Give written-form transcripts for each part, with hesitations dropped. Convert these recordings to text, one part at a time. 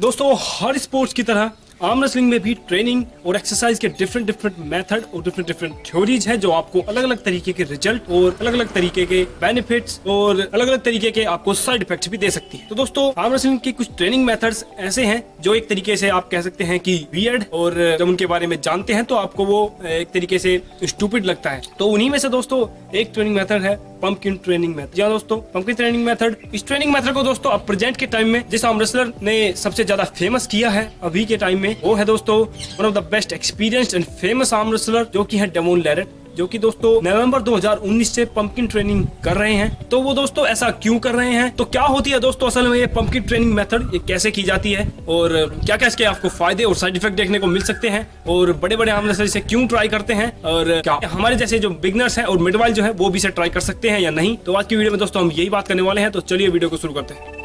दोस्तों हर स्पोर्ट्स की तरह आर्म रेसलिंग में भी ट्रेनिंग और एक्सरसाइज के डिफरेंट मेथड और डिफरेंट थ्योरीज हैं जो आपको अलग अलग तरीके के रिजल्ट और अलग अलग तरीके के बेनिफिट्स और अलग अलग तरीके के आपको साइड इफेक्ट्स भी दे सकती है। तो दोस्तों आर्म रेसलिंग के कुछ ट्रेनिंग मेथड्स ऐसे हैं जो एक तरीके से आप कह सकते हैं कि वियर्ड, और जब उनके बारे में जानते हैं तो आपको वो एक तरीके से स्टूपिड लगता है। तो उन्हीं में से दोस्तों एक ट्रेनिंग मेथड है पंपकिन ट्रेनिंग मेथड। जी हाँ दोस्तों, पंपकिन ट्रेनिंग मेथड, इस ट्रेनिंग मेथड को दोस्तों अब प्रेजेंट के टाइम में जिस आर्म रेसलर ने सबसे ज्यादा फेमस किया है अभी के टाइम में, वो है दोस्तों one of the best experienced and famous arm wrestler जो कि है डेमोन लेरेट, जो कि दोस्तों नवंबर 2019 से पंपकिन ट्रेनिंग कर रहे हैं। तो वो दोस्तों ऐसा क्यों कर रहे हैं, तो क्या होती है दोस्तों असल में ये पंपकिन ट्रेनिंग मेथड, ये कैसे की जाती है और क्या क्या इसके आपको फायदे और साइड इफेक्ट देखने को मिल सकते हैं, और बड़े बड़े आर्म रेसलर इसे क्यों ट्राई करते हैं, और क्या हमारे जैसे जो बिगनर्स हैं और मिडवाइल जो है वो भी इसे ट्राई कर सकते हैं या नहीं। तो आज की वीडियो में दोस्तों हम यही बात करने वाले हैं। तो चलिए वीडियो को शुरू करते हैं।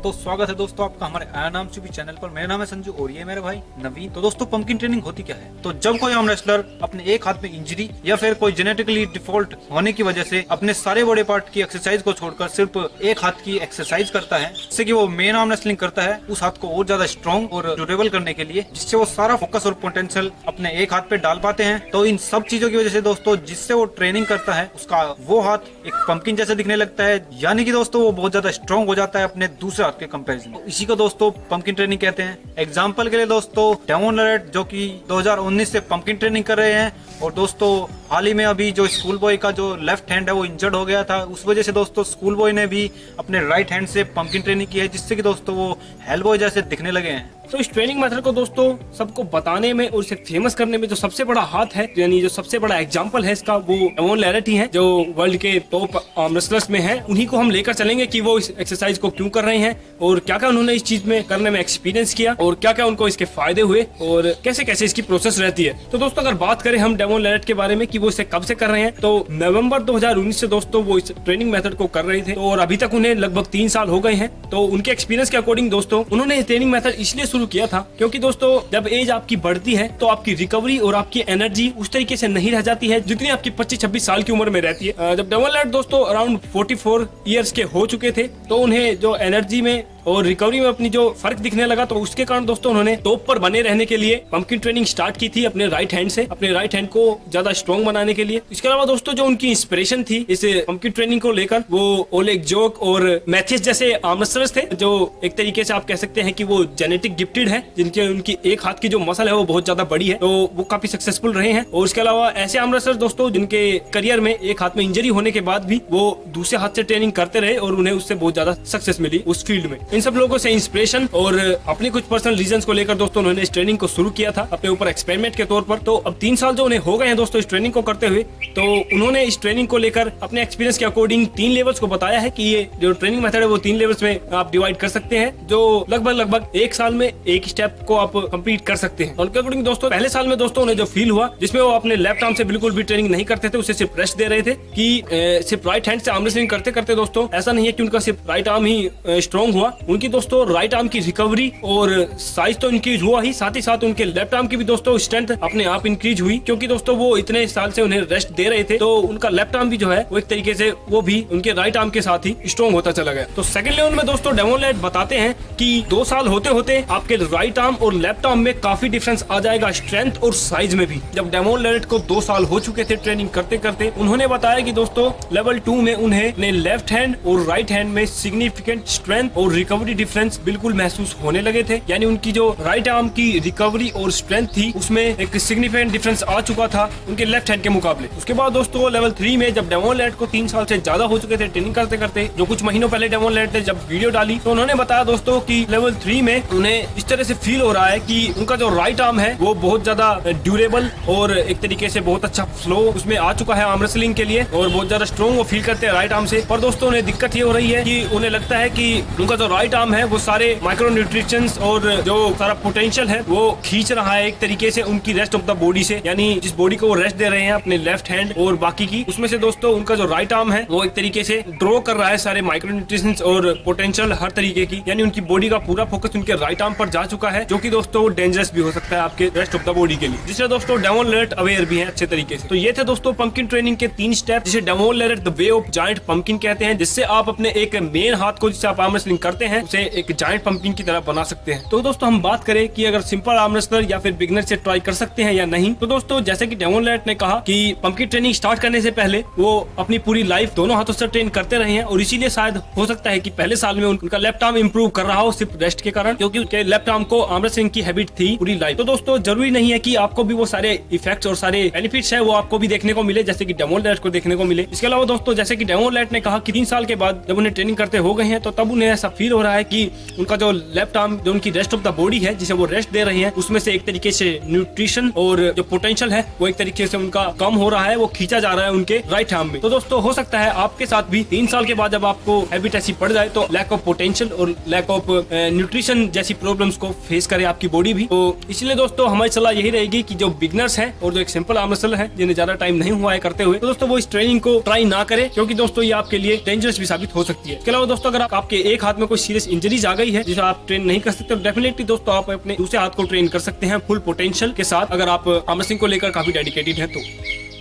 तो स्वागत है दोस्तों आपका हमारे आया नाम चुपी चैनल पर। मेरा नाम है संजू और ये मेरे भाई नवीन। तो दोस्तों पंपकिन ट्रेनिंग होती क्या है, तो जब कोई आर्म रेसलर अपने एक हाथ में इंजरी या फिर कोई जेनेटिकली डिफॉल्ट होने की वजह से अपने सारे बड़े पार्ट की एक्सरसाइज को छोड़कर सिर्फ एक हाथ की एक्सरसाइज करता है, जिससे कि वो मेन आर्म रेसलिंग करता है उस हाथ को और ज्यादा स्ट्रॉन्ग और ड्यूरेबल करने के लिए, जिससे वो सारा फोकस और पोटेंशियल अपने एक हाथ पे डाल पाते हैं। तो इन सब चीजों की वजह से दोस्तों जिससे वो ट्रेनिंग करता है उसका वो हाथ एक पंपकिन जैसा दिखने लगता है, यानी कि दोस्तों वो बहुत ज्यादा स्ट्रॉन्ग हो जाता है अपने दूसरे हाथ के कंपैरिजन। इसी को दोस्तों पंपकिन ट्रेनिंग कहते हैं। एग्जांपल के लिए दोस्तों डेमोन लेरेट जो कि 2019 से पंपकिन ट्रेनिंग कर रहे हैं, और दोस्तों हाल ही में अभी जो स्कूल बॉय का जो लेफ्ट हैंड है वो इंजर्ड हो गया था, उस वजह से दोस्तों स्कूल बॉय ने भी अपने राइट हैंड से पंपकिन ट्रेनिंग की है, जिससे कि दोस्तों वो हेल बॉय जैसे दिखने लगे हैं। तो इस ट्रेनिंग मेथड को दोस्तों सबको बताने में और इसे फेमस करने में जो सबसे बड़ा हाथ है, यानी जो सबसे बड़ा एग्जांपल है इसका, वो डेमोन लेरेट ही है, जो वर्ल्ड के टॉप आर्म रेसलर्स में है। उन्हीं को हम लेकर चलेंगे कि वो इस एक्सरसाइज को क्यों कर रहे हैं और क्या क्या उन्होंने इस चीज में करने में एक्सपीरियंस किया और क्या क्या उनको इसके फायदे हुए और कैसे कैसे इसकी प्रोसेस रहती है। तो दोस्तों अगर बात करें हम डेमोन लेरेट के बारे में कि वो इसे कब से कर रहे हैं, तो नवंबर 2019 से दोस्तों वो इस ट्रेनिंग मेथड को कर रहे थे, और अभी तक उन्हें लगभग 3 साल हो गए हैं। तो उनके एक्सपीरियंस के अकॉर्डिंग दोस्तों उन्होंने ट्रेनिंग मेथड इसलिए शुरू किया था क्योंकि दोस्तों जब एज आपकी बढ़ती है तो आपकी रिकवरी और आपकी एनर्जी उस तरीके से नहीं रह जाती है जितनी आपकी 25-26 साल की उम्र में रहती है। जब डेमोन लेरेट दोस्तों अराउंड 44 इयर्स के हो चुके थे तो उन्हें जो एनर्जी में और रिकवरी में अपनी जो फर्क दिखने लगा, तो उसके कारण दोस्तों उन्होंने टॉप पर बने रहने के लिए पंपकिन ट्रेनिंग स्टार्ट की थी अपने राइट हैंड से, अपने राइट हैंड को ज्यादा स्ट्रॉन्ग बनाने के लिए। इसके अलावा दोस्तों जो उनकी इंस्पिरेशन थी इस पंपकिन ट्रेनिंग को लेकर, वो ओलेग जोक और मैथिस जैसे आर्म रेसलर्स थे, जो एक तरीके से आप कह सकते हैं कि वो जेनेटिक गिफ्टेड है, जिनके उनकी एक हाथ की जो मसल है वो बहुत ज्यादा बड़ी है, तो वो काफी सक्सेसफुल रहे हैं। और इसके अलावा ऐसे आर्म रेसलर्स दोस्तों जिनके करियर में एक हाथ में इंजरी होने के बाद भी वो दूसरे हाथ से ट्रेनिंग करते रहे और उन्हें उससे बहुत ज्यादा सक्सेस मिली उस फील्ड में। इन सब लोगों से इंस्पिरेशन और अपने कुछ पर्सनल रीजंस को लेकर दोस्तों उन्होंने इस ट्रेनिंग को शुरू किया था अपने ऊपर एक्सपेरिमेंट के तौर पर। तो अब 3 साल जो उन्हें हो गए हैं दोस्तों इस ट्रेनिंग को करते हुए, तो उन्होंने इस ट्रेनिंग को लेकर अपने एक्सपीरियंस के अकॉर्डिंग 3 लेवल्स को बताया है कि ये जो ट्रेनिंग मेथड है वो 3 लेवल्स में आप डिवाइड कर सकते हैं, जो लगभग 1 साल में एक स्टेप को आप कंप्लीट कर सकते हैं। उनके अकॉर्डिंग दोस्तों पहले साल में दोस्तों उन्हें जो फील हुआ जिसमें वो अपने लेफ्ट आर्म से बिल्कुल भी ट्रेनिंग नहीं करते थे, उसे सिर्फ रेस्ट दे रहे थे कि सिर्फ राइट हैंड से आर्म रेसलिंग करते करते दोस्तों ऐसा नहीं है कि उनका सिर्फ राइट आर्म ही स्ट्रॉन्ग हुआ, उनकी दोस्तों राइट आर्म की रिकवरी और साइज तो इंक्रीज हुआ ही, साथ ही साथ उनके लेफ्ट आर्म की भी दोस्तों स्ट्रेंथ अपने आप इंक्रीज हुई, क्योंकि दोस्तों वो इतने साल से उन्हें रेस्ट दे रहे थे, तो उनका लेफ्ट आर्म भी जो है वो एक तरीके से वो भी उनके राइट आर्म के साथ ही स्ट्रॉन्ग होता चला गया। तो सेकंड लेवल में दोस्तों डेमोन लेरेट बताते हैं कि 2 साल होते होते आपके राइट आर्म और लेफ्ट आर्म में काफी डिफरेंस आ जाएगा स्ट्रेंथ और साइज में भी। जब डेमोन लेरेट को 2 साल हो चुके थे ट्रेनिंग करते करते, उन्होंने बताया कि दोस्तों लेवल 2 में उन्हें अपने लेफ्ट हैंड और राइट हैंड में सिग्निफिकेंट स्ट्रेंथ और रिकवरी डिफरेंस बिल्कुल महसूस होने लगे थे, यानी उनकी जो राइट आर्म की रिकवरी और स्ट्रेंथ थी उसमें एक सिग्निफिकेंट डिफरेंस आ चुका था उनके लेफ्ट हैंड के मुकाबले। उसके बाद दोस्तों लेवल 3 में जब डेमोन लेरेट को 3 साल से ज्यादा हो चुके थे ट्रेनिंग करते करते, जो कुछ महीनों पहले डेमोन लेरेट ने जब वीडियो डाली तो उन्होंने बताया दोस्तों कि लेवल 3 में उन्हें इस तरह से फील हो रहा है कि उनका जो राइट आर्म है वो बहुत ज्यादा ड्यूरेबल और एक तरीके से बहुत अच्छा फ्लो उसमें आ चुका है आर्म रेसलिंग के लिए, और बहुत ज्यादा स्ट्रॉन्ग वो फील करते हैं राइट आर्म से। पर दोस्तों उन्हें दिक्कत ये हो रही है कि उन्हें लगता है कि उनका जो राइट आर्म है वो सारे माइक्रो न्यूट्रिशंस और जो सारा पोटेंशियल है वो खींच रहा है एक तरीके से उनकी रेस्ट ऑफ द बॉडी से, यानी जिस बॉडी को वो रेस्ट दे रहे हैं अपने लेफ्ट हैंड और बाकी की, उसमें से दोस्तों उनका जो राइट आर्म है वो एक तरीके से ड्रॉ कर रहा है सारे माइक्रो न्यूट्रिशंस और पोटेंशियल हर तरीके की, यानी उनकी बॉडी का पूरा फोकस उनके राइट आर्म पर जा चुका है, जो कि दोस्तों डेंजरस भी हो सकता है आपके रेस्ट ऑफ द बॉडी के लिए, जिससे दोस्तों डेमोन लेरेट अवेयर भी है अच्छे तरीके से। तो ये थे दोस्तों पंपकिन ट्रेनिंग के 3 स्टेप, जिसे डेमोन लेरेट the way of giant pumpkin कहते हैं, जिससे आप अपने एक मेन हाथ को जिससे आप आर्म रेसलिंग करते हैं उसे एक जायंट पंपकिन की तरह बना सकते हैं। तो दोस्तों हम बात करें कि अगर सिंपल आर्म रेसलर या फिर बिगनर से ट्राई कर सकते हैं या नहीं, तो दोस्तों जैसे कि डेमोन लेरेट ने कहा कि पंपकिन ट्रेनिंग स्टार्ट करने से पहले वो अपनी पूरी लाइफ दोनों हाथों से ट्रेन करते रहे हैं और इसीलिए शायद हो सकता है कि पहले साल में उनका लेफ्ट आर्म इंप्रूव कर रहा हो सिर्फ रेस्ट के कारण, क्योंकि उनके लेफ्ट आर्म को आर्म रेसलिंग की हैबिट थी पूरी लाइफ। तो दोस्तों जरूरी नहीं है कि आपको भी वो सारे इफेक्ट्स और सारे बेनिफिट्स है वो आपको भी देखने को मिले जैसे कि डेमोन लेरेट को देखने को मिले। इसके अलावा दोस्तों जैसे कि डेमोन लेरेट ने कहा कि 3 साल के बाद जब उन्हें ट्रेनिंग करते हो गए हैं तो तब उन्हें ऐसा फील हो रहा है कि उनका जो लेफ्ट आर्म जो उनकी रेस्ट ऑफ द बॉडी है जिसे वो रेस्ट दे रहे हैं उसमें से एक तरीके से न्यूट्रिशन और जो पोटेंशियल है वो एक तरीके से उनका कम हो रहा है, वो खींचा जा रहा है उनके राइट आर्म में। तो दोस्तों हो सकता है आपके साथ भी 3 साल के बाद जब आपको हैबिट ऐसी पड़ जाए तो लैक ऑफ पोटेंशियल और लैक ऑफ न्यूट्रिशन जैसी प्रॉब्लम्स को फेस करे आपकी बॉडी भी। तो इसलिए दोस्तों हमारी सलाह यही रहेगी कि जो बिगनर्स हैं और जो एक सिंपल आर्म रेसलर है जिन्हें ज्यादा टाइम नहीं हुआ है करते हुए, तो दोस्तों वो इस ट्रेनिंग को ट्राई ना करें, क्योंकि दोस्तों ये आपके लिए डेंजरस भी साबित हो सकती है। इसके अलावा दोस्तों अगर आपके एक हाथ में कोई सीरियस इंजरीज आ गई है जिसे आप ट्रेन नहीं कर सकते, तो डेफिनेटली दोस्तों आप अपने दूसरे हाथ को ट्रेन कर सकते हैं फुल पोटेंशियल के साथ, अगर आप आर्म रेसलिंग को लेकर काफी डेडिकेटेड है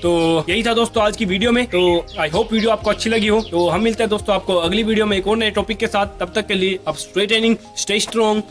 तो यही था दोस्तों आज की वीडियो में। तो आई होप वीडियो आपको अच्छी लगी हो। तो हम मिलते हैं दोस्तों आपको अगली वीडियो में एक और नए टॉपिक के साथ। तब तक के लिए आप स्टे ट्रेनिंग, स्टे स्ट्रॉन्ग,